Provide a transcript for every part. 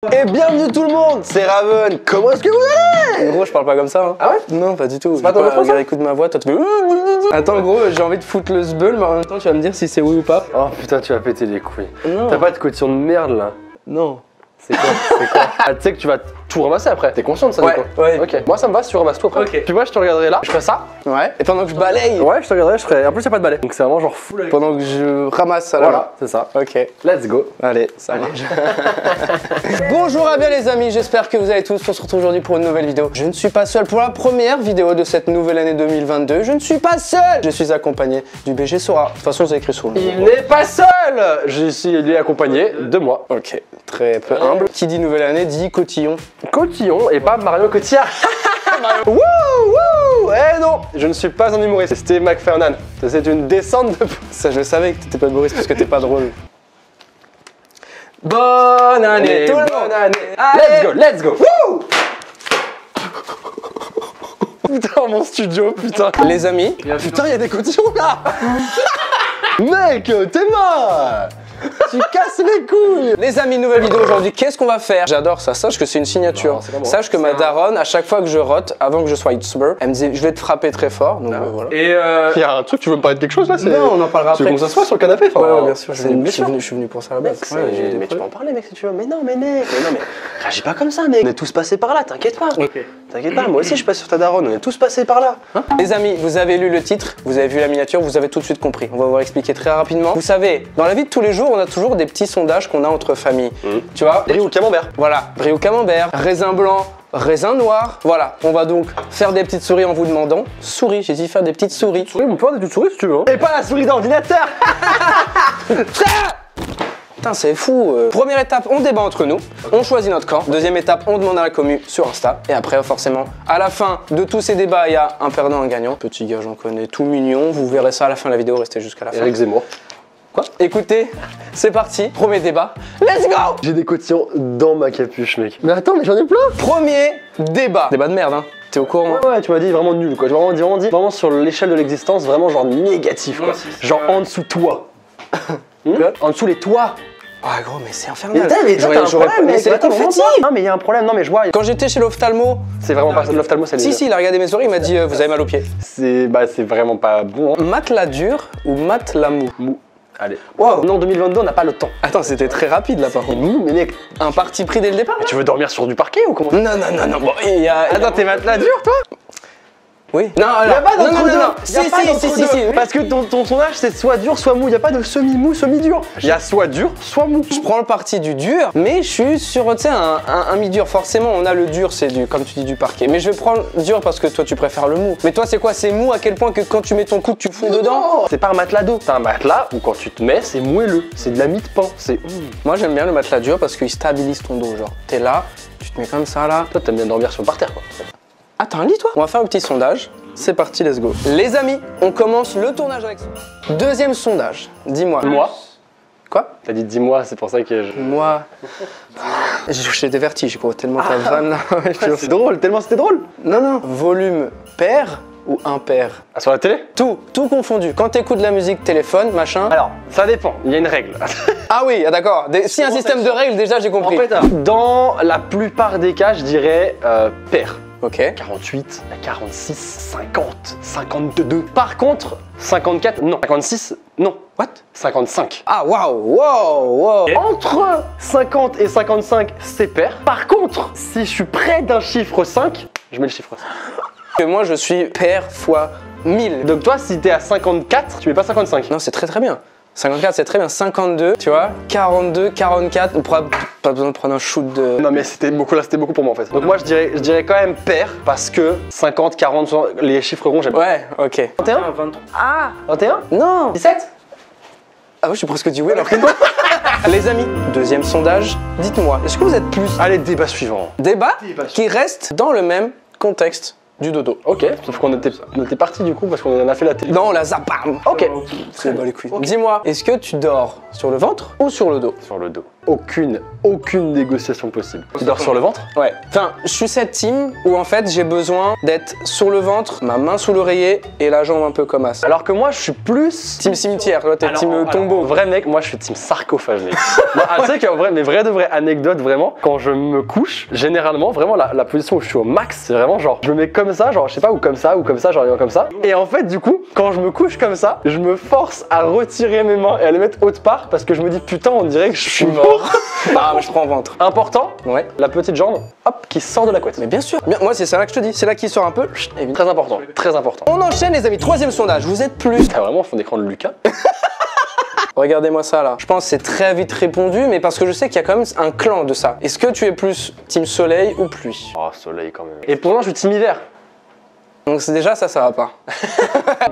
Et bienvenue tout le monde, c'est Raven. Comment est-ce que vous allez? Gros, je parle pas comme ça. Hein. Ah ouais? Non, pas du tout. C'est pas ton enfant, ça? Écoute ma voix, toi tu fais. Attends, gros, j'ai envie de foutre le sbeul, mais en même temps, tu vas me dire si c'est oui ou pas. Oh putain, tu vas péter les couilles. Non. T'as pas de cotillon de merde là? Non. C'est quoi? C'est quoi? Ah, tu sais que tu vas tout ramasser après. T'es conscient de ça? Ouais, du coup ouais. Ok. Moi ça me va si tu ramasses tout après. Ok. Tu vois, je te regarderai là. Je ferai ça. Ouais. Et pendant que je balaye. Ouais, je te regarderai. Je ferai. En plus, y'a pas de balai. Donc c'est vraiment genre full. Pendant que je ramasse ça là. Voilà, c'est ça. Ok. Let's go. Allez, ça marche. Bonjour à bien les amis, j'espère que vous allez tous. On se retrouve aujourd'hui pour une nouvelle vidéo. Je ne suis pas seul pour la première vidéo de cette nouvelle année 2022. Je ne suis pas seul. Je suis accompagné du BG Sora. De toute façon, c'est écrit sur le. Il n'est pas seul. Je suis accompagné de moi. Ok, très peu humble. Qui dit nouvelle année dit cotillon. Cotillon et pas Mario Cotillard. Wouh, wouh. Eh non, je ne suis pas un humoriste. C'est Steve McFernan. C'est une descente de... Ça, je savais que t'étais pas de Boris parce que t'es pas drôle. Bonne année, tout le monde. Bonne année. Allez. Let's go. Wouh. Putain, mon studio, putain. Les amis, Putain, il y a des cotillons là. Mec, t'es mort. Tu casses les couilles. les amis, nouvelle vidéo aujourd'hui. Qu'est-ce qu'on va faire? J'adore ça. Sache que c'est une signature. Non, c'est pas moi. Sache que ma daronne, à chaque fois que je rote, avant que je sois YouTuber, elle me disait je vais te frapper très fort. Donc voilà. Et il y a un truc, tu veux me parler de quelque chose là? Non, on en parlera Tu veux après. qu'on s'assoie sur le canapé? Enfin, Ouais, bien sûr. C'est une mission. Je suis venu pour ça à la base. Ouais, mais tu peux en parler, mec, si tu veux. Mais non, mais mec, réagis pas comme ça, mec. On est tous passés par là, t'inquiète pas. Ok. T'inquiète pas, moi aussi je passe sur ta daronne, on est tous passés par là. Les amis, vous avez lu le titre, vous avez vu la miniature, vous avez tout de suite compris. On va vous expliquer très rapidement. Vous savez, dans la vie de tous les jours, on a toujours des petits sondages qu'on a entre familles. Tu vois? Brie ou camembert? Voilà, brie au camembert, raisin blanc, raisin noir. Voilà, on va donc faire des petites souris en vous demandant. Souris, j'ai dit faire des petites souris. Souris, on peut faire des petites souris si tu veux. Et pas la souris d'ordinateur. Putain, c'est fou. Première étape, on débat entre nous, on choisit notre camp. Deuxième étape, on demande à la commu sur Insta. Et après, forcément, à la fin de tous ces débats, il y a un perdant, un gagnant. Petit gars, j'en connais, tout mignon. Vous verrez ça à la fin de la vidéo, restez jusqu'à la fin. Eric Zemmour. Quoi? Écoutez, c'est parti, premier débat. Let's go! J'ai des cotillons dans ma capuche, mec. Mais attends, mais j'en ai plein. Premier débat. Débat de merde, hein. T'es au courant? Ouais, tu m'as dit vraiment nul, quoi. Tu m'as vraiment dit vraiment sur l'échelle de l'existence, vraiment genre négatif, quoi. Genre en dessous toi. En dessous les toits. Ah gros, mais c'est infernal. Mais t'as un problème, mec. c'est Attends, confetti. non, mais il y a un problème. Non, mais je vois. Quand j'étais chez l'ophtalmo, C'est vraiment pas l'ophtalmo, c'est les. si, il a regardé mes oreilles, il m'a dit vous avez mal aux pieds. C'est vraiment pas bon. Hein. Matelas dur ou matelas mou? Mou. Allez. Wow. Non, 2022, on n'a pas le temps. Attends, c'était très rapide là par contre. Mou, mais mec, Un parti pris dès le départ? tu veux dormir sur du parquet ou comment? Non, bon, il y a... Attends, t'es matelas dur, toi? Oui. Non, alors... Y a pas d'entre non, deux. non, non. Y a pas d'entre deux. Parce que ton sondage, c'est soit dur, soit mou. Y a pas de semi-mou, semi-dur. Y a soit dur, soit mou. Je prends le parti du dur, mais je suis sur, tu sais, un mi-dur. Forcément, on a le dur, c'est du, comme tu dis, du parquet. Mais je vais prendre dur parce que toi, tu préfères le mou. Mais toi, c'est quoi? C'est mou à quel point que quand tu mets ton coude, tu fonds dedans? C'est pas un matelas d'eau. C'est un matelas où quand tu te mets, c'est moelleux. C'est de la mie de pain. C'est. Moi, j'aime bien le matelas dur parce qu'il stabilise ton dos. Genre, t'es là, tu te mets comme ça là. Toi, t'aimes bien dormir sur le parterre, quoi. Ah, t'as un lit, toi? On va faire un petit sondage. C'est parti, let's go. Les amis, on commence le tournage avec ça. Deuxième sondage. Dis-moi. Moi? Quoi? T'as dit dis-moi, c'est pour ça que je. Moi. J'ai des vertiges, gros, tellement ta vanne là. Ouais, je te jure. C'est drôle, tellement c'était drôle. Non. Volume pair ou impair? Ah, sur la télé? Tout confondu. Quand t'écoutes de la musique, téléphone, machin. Alors, ça dépend. Il y a une règle. Ah oui, ah, d'accord. Si un système de règles, déjà j'ai En compris. fait, dans la plupart des cas, je dirais pair. Ok. 48, 46, 50, 52. Par contre, 54, non. 56, non. What? 55. Ah waouh. Entre 50 et 55, c'est pair. Par contre, si je suis près d'un chiffre 5, je mets le chiffre 5. Que moi je suis pair fois 1000. Donc toi, si t'es à 54, tu mets pas 55. Non, c'est très bien. 54, c'est très bien. 52, tu vois. 42, 44. On pourra pas besoin de prendre un shoot de. Non mais c'était beaucoup pour moi en fait. Donc moi je dirais quand même pair parce que 50, 40, 60, les chiffres ronds j'aime. Ouais, ok. 21 23. Ah 21 Non. 17 Ah oui, j'ai presque dit oui alors que non. Les amis, deuxième sondage. Dites-moi, est-ce que vous êtes plus Allez, débat suivant. débat qui reste dans le même contexte du dodo? Ok, sauf qu'on était parti du coup parce qu'on en a fait la télé. Non, la zapam. Ok. C'est bas les couilles. Dis-moi, est-ce que tu dors sur le ventre ou sur le dos? Sur le dos. aucune négociation possible. Tu dors sur le ventre? Ouais. Enfin, je suis cette team où en fait j'ai besoin d'être sur le ventre, ma main sous l'oreiller et la jambe un peu comme as. Alors que moi, je suis plus Team cimetière, toi t'es team tombeau. Vrai mec, moi je suis team sarcophage, mec. Moi, tu sais qu'en vrai, mais vraie de vraie anecdote, vraiment, quand je me couche, généralement, vraiment la position où je suis au max, c'est vraiment genre, je me mets comme ça, genre, je sais pas, ou comme ça, genre, comme ça. Et en fait, du coup, quand je me couche comme ça, je me force à retirer mes mains et à les mettre autre part parce que je me dis, putain, on dirait que je suis mort. Ah, mais je prends ventre. Important, Ouais. la petite jambe, hop, qui sort de la couette. Mais bien sûr. Bien, moi c'est ça là que je te dis, c'est là qu'il sort un peu. Très important, très important. On enchaîne les amis, troisième sondage, vous êtes plus. T'as vraiment un fond d'écran de Lucas. Regardez-moi ça là. Je pense que c'est très vite répondu, mais parce que je sais qu'il y a quand même un clan de ça. Est-ce que tu es plus team soleil ou pluie? Oh, soleil quand même. Et pourtant, je suis team hiver. Donc c'est déjà ça va pas.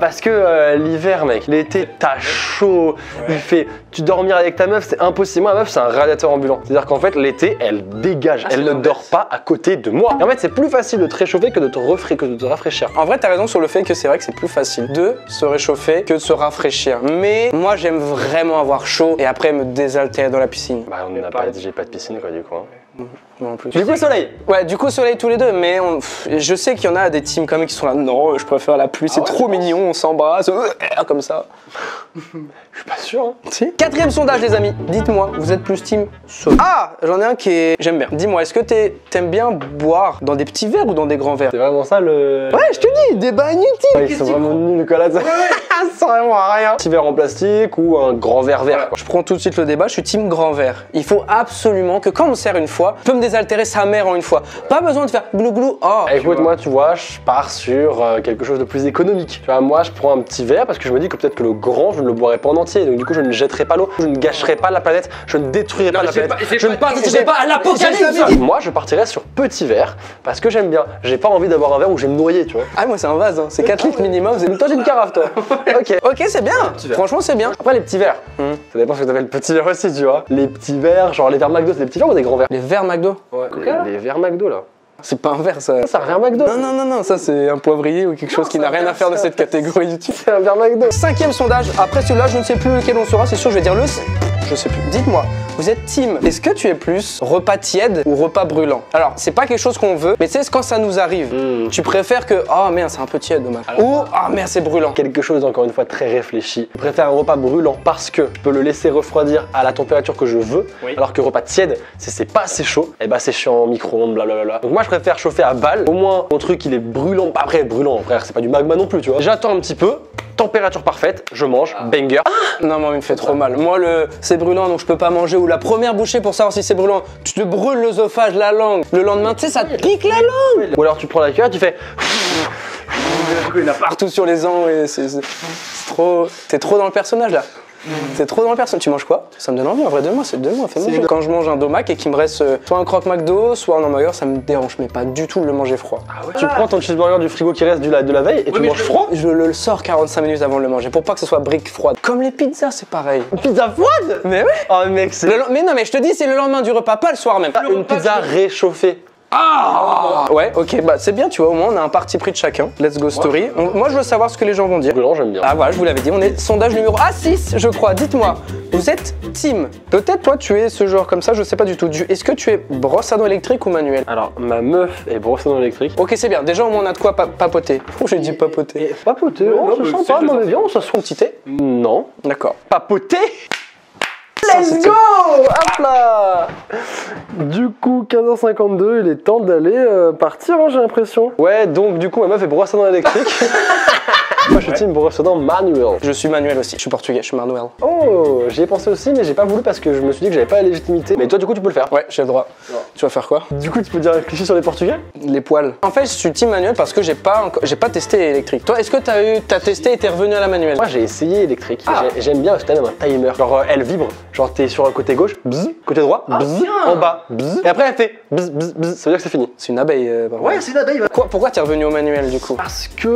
Parce que l'hiver, mec, l'été, t'as chaud, il fait. Tu dormir avec ta meuf, c'est impossible. Moi, ma meuf, c'est un radiateur ambulant. C'est-à-dire qu'en fait, l'été, elle dégage. Elle ne dort pas à côté de moi. Et en fait, c'est plus facile de te réchauffer que de te rafraîchir. En vrai, t'as raison sur le fait que c'est vrai que c'est plus facile de se réchauffer que de se rafraîchir. Mais moi, j'aime vraiment avoir chaud et après me désaltérer dans la piscine. Bah, j'ai pas de piscine, quoi, du coup. Hein. Moi en plus. Du coup, soleil. Ouais, du coup, soleil tous les deux, mais je sais qu'il y en a des teams quand même qui sont là. Non, je préfère la pluie, c'est trop mignon, on s'embrasse, comme ça. Je suis pas sûr. Hein. Si. Quatrième sondage, les amis. Dites-moi, vous êtes plus team soleil? Ah, j'en ai un qui est. J'aime bien. Dis-moi, est-ce que t'aimes bien boire dans des petits verres ou dans des grands verres? C'est vraiment ça le. Ouais, je te dis, débat inutile. Ouais, ils sont vraiment nuls, quoi, là. Ça sert vraiment à rien. Petit verre en plastique ou un grand verre vert, quoi. Je prends tout de suite le débat, je suis team grand verre. Il faut absolument que quand on sert une fois, peut me désaltérer sa mère en une fois. Pas besoin de faire glou glou. Oh. Écoute, moi, tu vois, je pars sur quelque chose de plus économique. Tu vois, moi, je prends un petit verre parce que je me dis que peut-être que le grand, je ne le boirai pas en entier. Donc, du coup, je ne jetterai pas l'eau, je ne gâcherai pas la planète, je ne détruirai pas la planète. Je ne participerai pas à l'apocalypse. Moi, je partirais sur petit verre parce que j'aime bien. J'ai pas envie d'avoir un verre où je vais me noyer, tu vois. Ah, moi, c'est un vase, hein. C'est 4 litres minimum. Toi, j'ai une carafe, toi. Ok, c'est bien. Franchement, c'est bien. Après, les petits verres. Ça dépend ce que t'appelles petit verre aussi, tu vois. Les petits verres, genre les verres McDo, c'est des petits verres ou des grands verres? Les verres McDo? Ouais, les verres McDo, là. C'est pas un verre, ça. C'est un verre McDo. Non, ça c'est un poivrier ou quelque chose qui n'a rien à faire de cette catégorie du type. C'est un verre McDo. Cinquième sondage, après celui-là, je ne sais plus lequel on sera, c'est sûr, je vais dire le... Je sais plus. Dites-moi, vous êtes team, est-ce que tu es plus repas tiède ou repas brûlant? Alors, c'est pas quelque chose qu'on veut, mais tu sais, quand ça nous arrive, tu préfères que, oh merde, c'est un peu tiède, dommage. Ou, oh merde, c'est brûlant. Quelque chose, encore une fois, très réfléchi. Je préfère un repas brûlant parce que je peux le laisser refroidir à la température que je veux, alors que repas tiède, si c'est pas assez chaud, et bah c'est chiant en micro-ondes, blablabla. Donc moi, je préfère chauffer à balle. Au moins, mon truc, il est brûlant. Après, brûlant, frère, c'est pas du magma non plus, tu vois. J'attends un petit peu. Température parfaite, je mange, banger. Non, moi, il me fait trop mal. Moi, c'est brûlant, donc je peux pas manger. Ou la première bouchée pour savoir si c'est brûlant, tu te brûles l'œsophage, la langue. Le lendemain, tu sais, ça te pique la langue. Ou alors tu prends la cuillère, tu fais. Il y en a partout sur les ans et c'est trop. T'es trop dans le personnage là. C'est trop dans le personnage. Tu manges quoi? Ça me donne envie, en vrai, donne-moi, fais-moi. Quand je mange un domac et qu'il me reste soit un croque McDo, soit un hamburger, ça me dérange, mais pas du tout de le manger froid. Ah ouais. Tu prends ton cheeseburger du frigo qui reste de la veille et tu manges froid? Je le sors 45 minutes avant de le manger pour pas que ce soit brique froide. Comme les pizzas, c'est pareil. Une pizza froide? Mais ouais. Oh mec, c'est. Mais non, mais je te dis, c'est le lendemain du repas, pas le soir même. Une pizza réchauffée. Ah ouais, ok, bah c'est bien, tu vois, au moins on a un parti pris de chacun. Let's go story. Moi je veux savoir ce que les gens vont dire. Brûlant, j'aime bien. Ah voilà, je vous l'avais dit, on est sondage numéro 6, je crois. Dites-moi, vous êtes team. Peut-être toi tu es ce genre comme ça, je sais pas du tout. Est-ce que tu es brosse à dents électrique ou manuel? Alors, ma meuf est brosse à dents électrique. Ok, c'est bien. Déjà au moins on a de quoi papoter. Oh, j'ai dit papoter. Papoter, on se sent pas, non mais viens, on se sent Petit thé? Non. D'accord. Papoter? Let's go! Hop là! Du coup, 15h52, il est temps d'aller partir, hein, j'ai l'impression. Ouais, donc du coup, ma meuf est brosse à dents électrique. Moi, je suis team brosse à dents manuel. Je suis manuel aussi. Je suis portugais, je suis manuel. Oh, j'y ai pensé aussi, mais j'ai pas voulu parce que je me suis dit que j'avais pas la légitimité. Mais toi, du coup, tu peux le faire. Ouais, j'ai le droit. Non. Tu vas faire quoi? Du coup, tu peux dire un cliché sur les portugais? Les poils. En fait, je suis team manuel parce que j'ai pas testé électrique. Toi, est-ce que t'as testé et t'es revenu à la manuelle? Moi, j'ai essayé électrique. J'aime bien parce que t'as même un timer. Genre, elle vibre. Genre, t'es sur le côté gauche, bzz, côté droit, bzz, en bas, bzz. Et après, elle fait bzz, bzz, bzz. Ça veut dire que c'est fini. C'est une abeille. Ouais, c'est une abeille. Pourquoi t'es revenu au manuel du coup? Parce que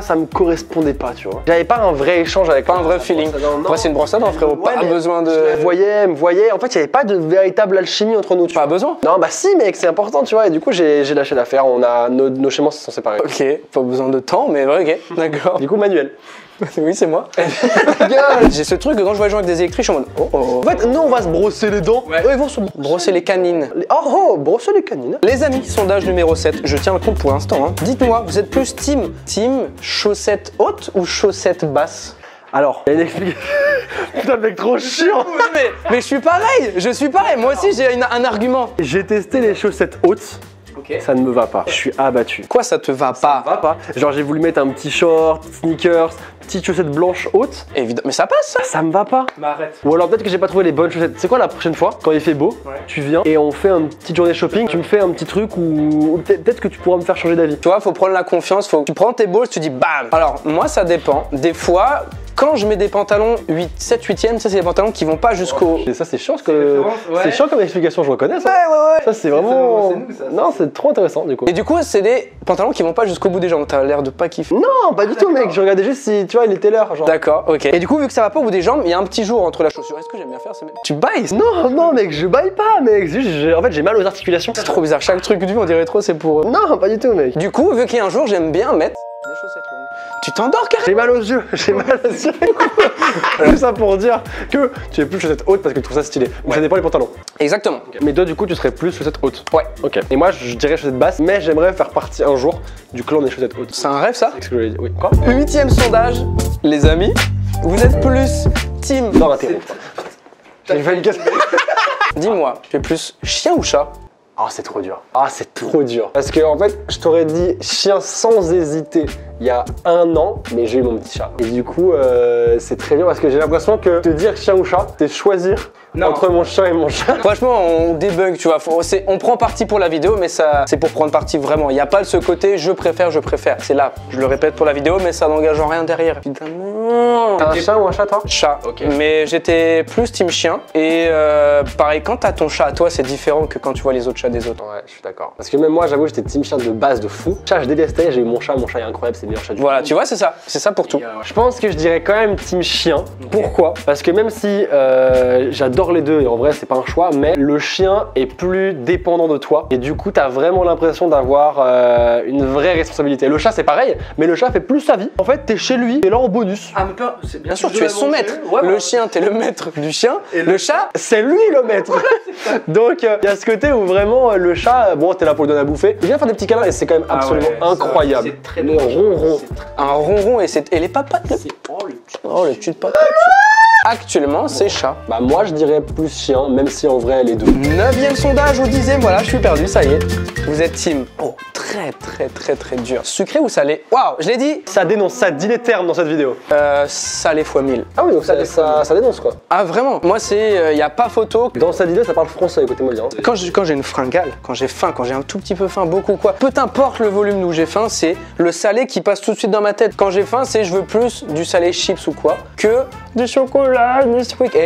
ça me correspondait pas, tu vois. J'avais pas un vrai échange avec. Pas un vrai feeling. Après, c'est une brosse à dents, frérot. Ouais, pas besoin de. Elle me voyait. En fait, il y avait pas de véritable alchimie entre nous. Pas besoin? Non, bah si, mec, c'est important, tu vois. Et du coup, j'ai lâché l'affaire. Nos chemins se sont séparés. Ok, pas besoin de temps, mais ouais, ok, d'accord. Du coup, manuel. Oui, c'est moi. J'ai ce truc que quand je vois les gens avec des électriques, je suis en mode oh. En fait, nous on va se brosser les dents. Ouais. Eux ils vont se Brosser les canines. Oh, brosser les canines. Les amis, sondage numéro 7, je tiens le compte pour l'instant. Hein. Dites-moi, vous êtes plus team chaussettes hautes ou chaussettes basses? Alors, il y a une explication. Putain, le mec trop chiant. mais je suis pareil, moi aussi j'ai un argument. J'ai testé les chaussettes hautes. Ok. Ça ne me va pas. Je suis abattu. Quoi, ça te va pas? Ça va pas. Genre, j'ai voulu mettre un petit short, sneakers, petite chaussette blanche haute. Évidemment, mais ça passe ça. Ça me va pas. Bah arrête. Ou alors peut-être que j'ai pas trouvé les bonnes chaussettes. C'est quoi la prochaine fois, quand il fait beau, tu viens et on fait une petite journée shopping, tu me fais un petit truc ou peut-être que tu pourras me faire changer d'avis. Tu vois, faut prendre la confiance, tu prends tes balls, tu dis bam. Alors, moi ça dépend. Des fois, quand je mets des pantalons 7 8e, ça c'est des pantalons qui vont pas jusqu'au... Et ça c'est chiant c'est chiant comme explication, je reconnais ça. Ouais. Ça c'est vraiment... c'est nous, ça. Non, c'est trop intéressant du coup. Et du coup, c'est des pantalons qui vont pas jusqu'au bout des jambes. T'as l'air de pas kiffer. Non, pas du tout mec, je regardais juste si tu vois il était l'heure genre. D'accord, ok. Et du coup, vu que ça va pas au bout des jambes, il y a un petit jour entre la chaussure. Est-ce que j'aime bien faire c'est... Tu bailles? Non mec, je baille pas mec, juste, en fait j'ai mal aux articulations. C'est trop bizarre. Chaque truc que tu fais, on dirait trop, c'est pour... Non, pas du tout mec. Du coup, vu qu'il y a un jour, j'aime bien mettre des chaussettes longues. Tu t'endors carrément? J'ai mal aux yeux, j'ai mal aux yeux. Tout ça pour dire que tu es plus chaussettes hautes parce que tu trouves ça stylé. Mais ça dépend des pantalons. Exactement. Mais toi du coup tu serais plus chaussettes hautes. Ouais. Ok. Et moi je dirais chaussettes basses, mais j'aimerais faire partie un jour du clan des chaussettes hautes. C'est un rêve ça? C'est ce que je voulais dire. Oui. Quoi? 8e sondage, les amis. Vous êtes plus team... Non, m'interromps. J'ai fait une question. Dis-moi, tu es plus chien ou chat? Ah, c'est trop dur. Ah, c'est trop dur. Parce que en fait, je t'aurais dit chien sans hésiter il y a 1 an, mais j'ai eu mon petit chat. Et du coup, c'est très dur parce que j'ai l'impression que te dire chien ou chat, c'est choisir entre mon chien et mon chat. Franchement, on débug, tu vois. On prend parti pour la vidéo, mais ça, c'est pour prendre parti vraiment. Il n'y a pas ce côté je préfère. C'est là, je le répète pour la vidéo, mais ça n'engage en rien derrière. Putain, non. T'as un chat ou un chat, toi? Chat. Ok. Mais j'étais plus team chien. Et pareil, quand t'as ton chat à toi, c'est différent que quand tu vois les autres chats des autres. Ouais, je suis d'accord. Parce que même moi, j'avoue, j'étais team chien de base de fou. Chat, je détestais. J'ai eu mon chat est incroyable, c'est le meilleur chat du monde. Voilà, tu vois, c'est ça pour tout. Je pense que je dirais quand même team chien. Pourquoi? Parce que même si j'adore les deux et en vrai c'est pas un choix, mais le chien est plus dépendant de toi et du coup t'as vraiment l'impression d'avoir une vraie responsabilité. Le chat c'est pareil, mais le chat fait plus sa vie. En fait t'es chez lui, t'es là en bonus. Ah, mais c'est Bien sûr, tu es son maître. Le chien, t'es le maître du chien. Et le chat, c'est lui le maître. Donc il y a ce côté où vraiment le chat, bon t'es là pour lui donner à bouffer. Il vient faire des petits câlins et c'est quand même absolument incroyable. C'est très le ronron. un ronron et les papates. Oh, les petites papates. Actuellement, c'est chat. Bah moi je dirais plus chien, même si en vrai les deux. 9e sondage au 10e, voilà, je suis perdu, ça y est. Vous êtes team. Oh, très dur. Sucré ou salé? Waouh, je l'ai dit. Ça dénonce, ça dit les termes dans cette vidéo. Salé x 1000. Ah oui, donc ça dénonce quoi. Ah vraiment? Moi c'est, y a pas photo. Dans cette vidéo ça parle français, écoutez-moi bien. Quand j'ai une fringale, quand j'ai faim, quand j'ai un tout petit peu faim, beaucoup quoi, peu importe le volume d'où j'ai faim, c'est le salé qui passe tout de suite dans ma tête. Quand j'ai faim, c'est je veux plus du salé chips ou quoi que du chocolat, du truc.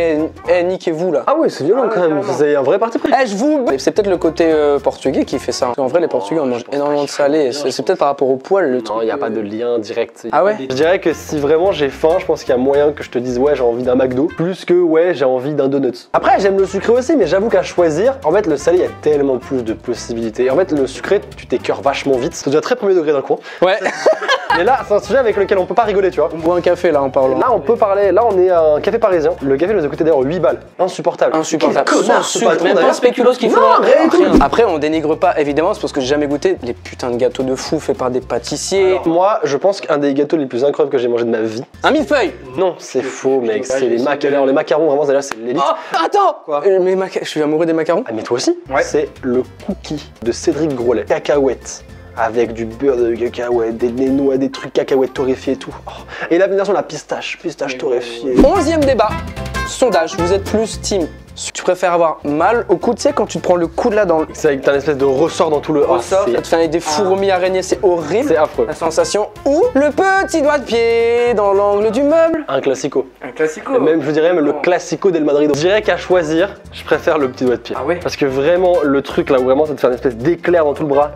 Niquez-vous là. Ah oui, c'est violent quand même, c'est un vrai parti pris. Je vous... C'est peut-être le côté portugais qui fait ça. En vrai, les Portugais on mange énormément de salé. C'est peut-être par rapport au poil le truc. Non, il n'y a pas de lien direct. Ah ouais? Je dirais que si vraiment j'ai faim, je pense qu'il y a moyen que je te dise ouais j'ai envie d'un McDo plus que ouais j'ai envie d'un donut. Après j'aime le sucré aussi, mais j'avoue qu'à choisir, en fait le salé il y a tellement plus de possibilités. En fait le sucré tu t'écœures vachement vite. C'est déjà très premier degré d'un coup. Ouais. Mais là c'est un sujet avec lequel on peut pas rigoler tu vois. On boit un café là en parlant. Là on peut parler, là on est à un café parisien. Le café nous a coûté d'ailleurs 8 balles. Insupportable. Insupportable. Connard, ce patron, Même pas d'ailleurs. spéculoos qu'il faut. Non, rien du tout. Après, on dénigre pas, évidemment, c'est parce que j'ai jamais goûté les putains de gâteaux de fou faits par des pâtissiers. Moi je pense qu'un des gâteaux les plus incroyables que j'ai mangé de ma vie. Un millefeuille. Non c'est faux mec, c'est les macarons. Les macarons vraiment déjà c'est l'élite. Oh, attends. Quoi? Je suis amoureux des macarons. Ah mais toi aussi Ouais. C'est le cookie de Cédric Grolet. Cacahuètes. Avec du beurre de cacahuètes, des noix, des trucs cacahuètes torréfiés et tout. Oh. Et la version la pistache torréfiée. 11e débat. Sondage. Vous êtes plus team. Tu préfères avoir mal au cou, tu sais, quand tu te prends le coude là dans le... C'est avec t'as une espèce de ressort dans tout le... Ça te fait avec des fourmis araignées, c'est horrible. C'est affreux. La sensation. Ou le petit doigt de pied dans l'angle du meuble. Un classico. Un classico. Même, je dirais même le classico del Madrid. Je dirais qu'à choisir, je préfère le petit doigt de pied. Ah ouais? Parce que vraiment, le truc là où vraiment ça te fait une espèce d'éclair dans tout le bras,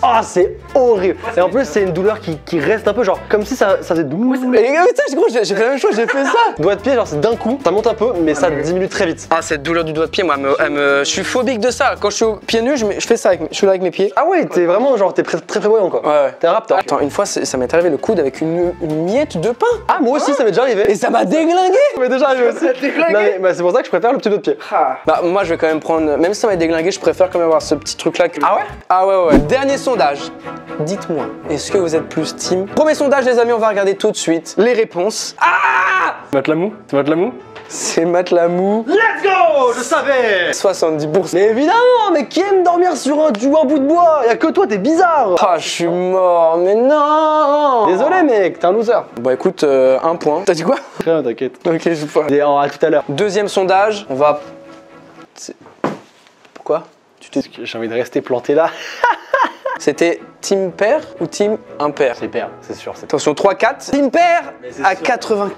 Ah, c'est horrible. Et en plus, c'est une douleur qui reste un peu genre comme si ça faisait doux. Mais putain, gros, j'ai fait la même chose, j'ai fait ça. Doigt de pied, genre c'est d'un coup, ça monte un peu, mais ça diminue très vite. Ah, cette douleur du doigt de pied, moi, je suis phobique de ça. Quand je suis au pied nu, je fais ça, je suis là avec mes pieds. Ah ouais, t'es vraiment genre, t'es très prévoyant quoi. Ouais. T'es un raptor. Attends, une fois, ça m'est arrivé le coude avec une miette de pain. Ah, moi aussi, ça m'est déjà arrivé. Et ça m'a déglingué. Ça m'est déjà arrivé aussi. Non, mais bah, c'est pour ça que je préfère le petit doigt de pied. Bah, moi, je vais quand même prendre, même si ça m'a déglingué, je préfère quand même avoir ce petit truc là. Ah ouais? Ah ouais. Dernier sondage. Dites-moi, est-ce que vous êtes plus team? Premier sondage, les amis, on va regarder tout de suite les réponses. Ah! Matelamou? C'est Matelamou? C'est Matelamou. Let's go! Je savais! 70%. Mais évidemment, mais qui aime dormir sur un bout de bois? Y'a que toi, t'es bizarre! Ah, je suis mort, mais non! Désolé, mec, t'es un loser. Bah écoute, un point. T'as dit quoi? Rien, t'inquiète. Ok, je sais pas. À tout à l'heure. Deuxième sondage, on va... Pourquoi? J'ai envie de rester planté là. C'était team pair ou team impair? C'est père, c'est sûr. Attention, 3-4. Team pair à 84%.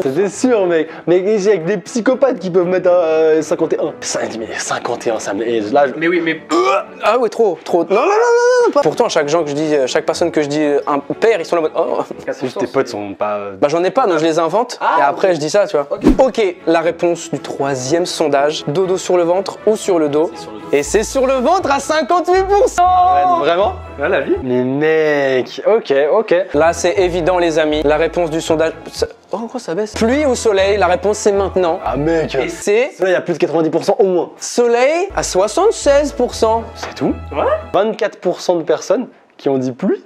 C'était sûr, mec. Mais il y a que des psychopathes qui peuvent mettre 51. Mais 51, ça me. Et là, Mais oui, mais. Ah oui, trop. Non, pas. Pourtant, chaque personne que je dis un pair, ils sont là en mode. Oh. c'est juste tes potes sont pas. Bah, j'en ai pas, donc je les invente. Et après, je dis ça, tu vois. Ok, la réponse du troisième sondage, dodo sur le ventre ou sur le dos? Et c'est sur le ventre à 58%. Vraiment? Ouais, la vie. Mais mec, ok. Là, c'est évident, les amis. La réponse du sondage. Oh, gros, ça baisse. Pluie ou soleil? La réponse, c'est maintenant. Ah, mec. Et c'est. Là, il y a plus de 90% au moins. Soleil à 76%. C'est tout? Ouais. 24% de personnes qui ont dit pluie.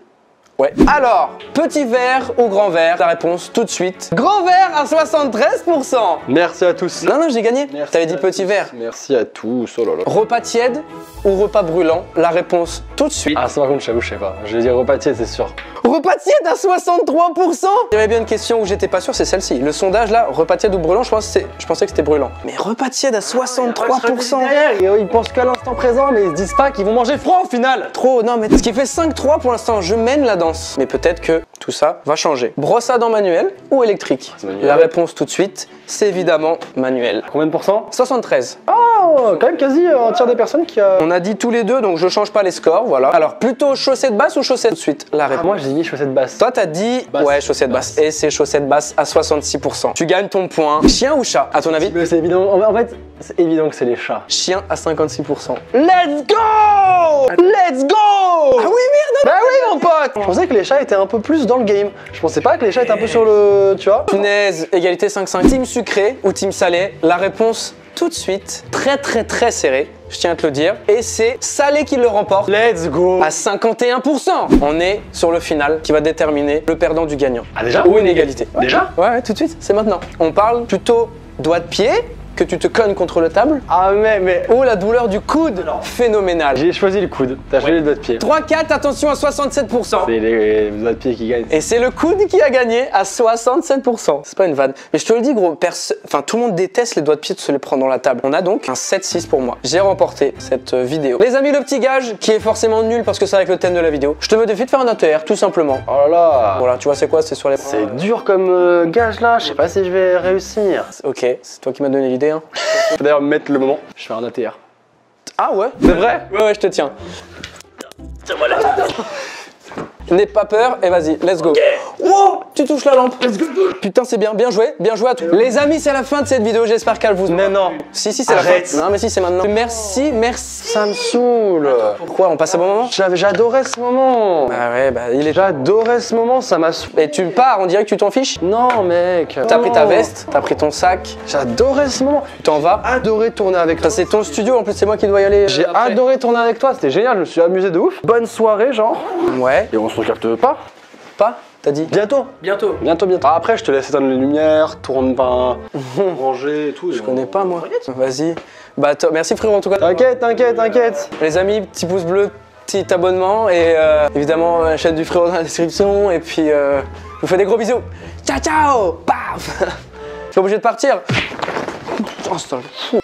Ouais. Alors, petit verre ou grand verre? La réponse tout de suite. Grand verre à 73%. Merci à tous. Non, j'ai gagné. Merci T'avais dit à petit tous. verre. Merci à tous. Oh là là. Repas tiède ou repas brûlant? La réponse tout de suite. Ah, ça par contre, je sais pas. Je vais dire repas tiède, c'est sûr. Repas tiède à 63%. Il y avait bien une question où j'étais pas sûr, c'est celle-ci. Le sondage là, repas tiède ou brûlant, je pensais que c'était brûlant. Mais repas tiède à 63%. Ils pensent qu'à l'instant présent, mais ils se disent pas qu'ils vont manger froid au final. Trop, non, mais ce qui fait 5-3 pour l'instant, je mène la danse. Mais peut-être que tout ça va changer. Brosse à dents manuelle ou électrique? Manuel. La réponse tout de suite, c'est évidemment manuel. Combien de pourcents? 73. Oh, quand même quasi un tiers des personnes qui a. On a dit tous les deux, donc je change pas les scores, voilà. Alors, plutôt chaussettes basses ou chaussettes tout de suite? La réponse. Ah, moi j'ai mis chaussettes basses. Toi, t'as dit Basse. ouais, chaussettes basses. Et c'est chaussettes basses à 66%. Tu gagnes ton point. Chien ou chat, à ton avis? Mais c'est évident. En fait, c'est évident que c'est les chats. Chien à 56%. Let's go! Let's go! Ah oui, merde! Bah oui, mon pote! Je pensais que les chats étaient un peu plus dans le game. Je pensais pas que les chats étaient un peu sur le. Tu vois? Punaise, égalité 5-5. Team sucré ou team salé? La réponse tout de suite, très serré, je tiens à te le dire. Et c'est salé qui le remporte. Let's go! À 51%. On est sur le final qui va déterminer le perdant du gagnant. Ah, déjà? Ou une égalité. Déjà? Ouais, tout de suite, c'est maintenant. On parle plutôt doigt de pied, que tu te cognes contre le table, Ah, mais. ou la douleur du coude. Phénoménal. J'ai choisi le coude. T'as choisi le doigt de pied. 3-4, attention à 67%. C'est les doigts de pied qui gagnent. Et c'est le coude qui a gagné à 67%. C'est pas une vanne. Mais je te le dis, gros, tout le monde déteste les doigts de pied de se les prendre dans la table. On a donc un 7-6 pour moi. J'ai remporté cette vidéo. Les amis, le petit gage, qui est forcément nul parce que c'est avec le thème de la vidéo. Je te me défie de faire un ATR, tout simplement. Oh là là! Voilà, tu vois, c'est quoi? C'est sur les. C'est dur comme gage là, je sais pas si je vais réussir. Ok, c'est toi qui m'as donné l'idée, hein. Je peux d'ailleurs mettre le moment. Je fais un ATR. Ah ouais? C'est vrai? Ouais, je te tiens. Tiens-moi là. N'aie pas peur et vas-y, let's go. Wow, tu touches la lampe. Let's go. Putain, c'est bien joué à tous. Les amis, c'est la fin de cette vidéo, j'espère qu'elle vous. Mais non. Si, c'est la Arrête. fin. Non, mais si, c'est maintenant. Merci. Ça me saoule. Pourquoi? On passe un bon moment? J'adorais ce moment. Bah ouais, bah il est. J'adorais ce moment, ça m'a saoulé. Et tu pars, on dirait que tu t'en fiches. Non, mec. T'as pris ta Non. veste, t'as pris ton sac, J'adorais ce moment. tu t'en vas. Adoré tourner avec Ça, toi. c'est ton studio, en plus, c'est moi qui dois y aller. J'ai après. adoré tourner avec toi, c'était génial, je me suis amusé de ouf. Bonne soirée, genre. Ouais. Et on se capte pas. Pas? T'as dit? Bientôt. Bientôt. Bientôt. Ah, après, je te laisse éteindre les lumières, tourne pas, ranger et tout. Je connais pas, moi. Vas-y. Bah, merci, frérot, en tout cas. T'inquiète. Les amis, petit pouce bleu, petit abonnement et évidemment la chaîne du frérot dans la description. Et puis, je vous fais des gros bisous. Ciao, ciao. Paf. Je suis obligé de partir. Oh, c'est un fou.